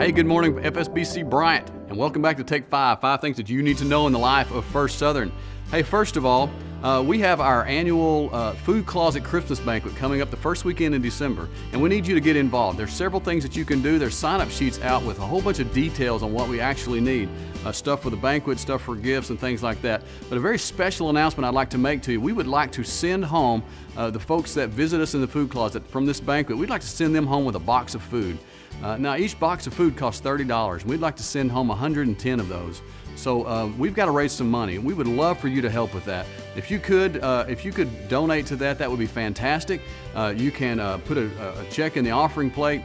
Hey, good morning, FSBC Bryant, and welcome back to Take 5, 5 things that you need to know in the life of First Southern. Hey, first of all, we have our annual Food Closet Christmas Banquet coming up the first weekend in December, and we need you to get involved. There's several things that you can do. There's sign-up sheets out with a whole bunch of details on what we actually need. Stuff for the banquet, stuff for gifts and things like that. But a very special announcement I'd like to make to you. We would like to send home the folks that visit us in the Food Closet from this banquet. We'd like to send them home with a box of food. Now each box of food costs $30, and we'd like to send home 110 of those. So we've got to raise some money. We would love for you to help with that. If you could donate to that, that would be fantastic. You can put a check in the offering plate.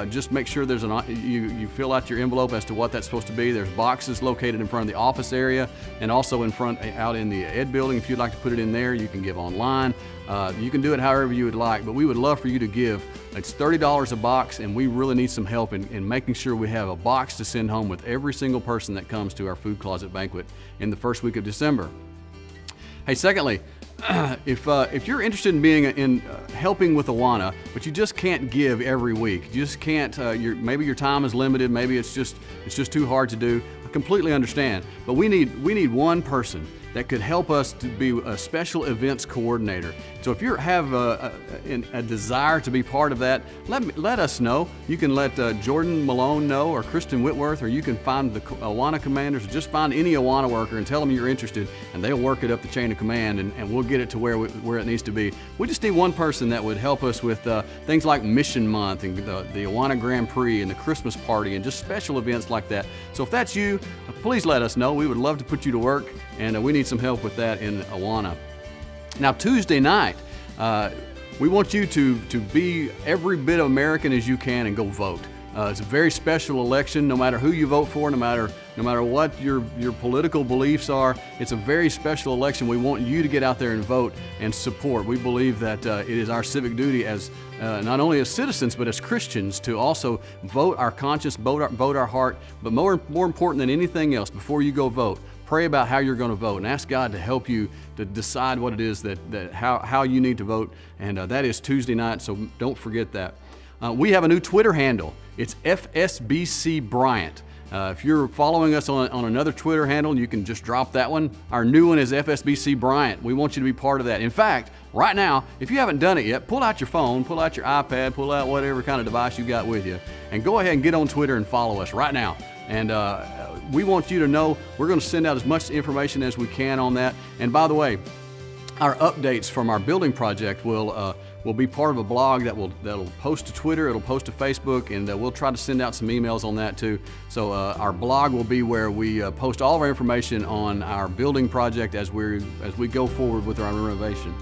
Just make sure there's you fill out your envelope as to what that's supposed to be. There's boxes located in front of the office area and also in front out in the Ed building. If you'd like to put it in there, you can give online. You can do it however you would like, but we would love for you to give. It's $30 a box, and we really need some help in making sure we have a box to send home with every single person that comes to our Food Closet Banquet in the first week of December. Hey, secondly, if you're interested in being helping with Awana, but you just can't give every week, you just can't. Maybe your time is limited. Maybe it's just too hard to do. I completely understand. But we need one person that could help us to be a special events coordinator. So if you have a desire to be part of that, let us know. You can let Jordan Malone know, or Kristen Whitworth, or you can find the Awana commanders, or just find any Awana worker and tell them you're interested, and they'll work it up the chain of command, and we'll get it to where it needs to be. We just need one person that would help us with things like Mission Month and the Awana Grand Prix and the Christmas party and just special events like that. So if that's you, please let us know. We would love to put you to work, and we need some help with that in Awana. Now Tuesday night, we want you to be every bit American as you can and go vote. It's a very special election. No matter who you vote for, no matter what your political beliefs are, it's a very special election. We want you to get out there and vote and support. We believe that it is our civic duty as not only as citizens but as Christians to also vote our conscience, vote our heart. But more important than anything else, before you go vote, pray about how you're going to vote and ask God to help you to decide what it is how you need to vote. And that is Tuesday night, so don't forget that. We have a new Twitter handle. It's FSBC Bryant. If you're following us on another Twitter handle, you can just drop that one. Our new one is FSBC Bryant. We want you to be part of that. In fact, right now, if you haven't done it yet, pull out your phone, pull out your iPad, pull out whatever kind of device you got with you, and go ahead and get on Twitter and follow us right now. And we want you to know we're going to send out as much information as we can on that. And by the way, our updates from our building project will be part of a blog that'll post to Twitter, it'll post to Facebook, and we'll try to send out some emails on that too. So our blog will be where we post all of our information on our building project as we go forward with our renovation.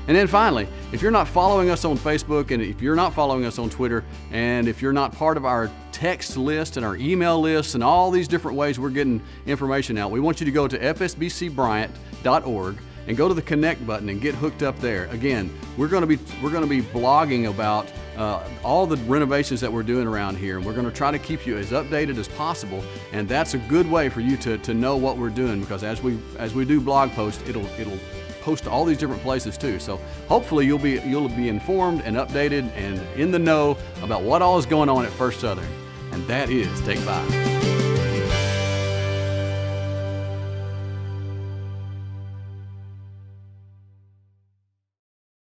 And then finally, if you're not following us on Facebook, and if you're not following us on Twitter, and if you're not part of our text list and our email list and all these different ways we're getting information out, we want you to go to fsbcbryant.org and go to the connect button and get hooked up there. Again, we're going to be blogging about all the renovations that we're doing around here, and we're going to try to keep you as updated as possible. And that's a good way for you to know what we're doing, because as we do blog posts, it'll post to all these different places too. So hopefully you'll be informed and updated and in the know about what all is going on at First Southern. And that is Take 5.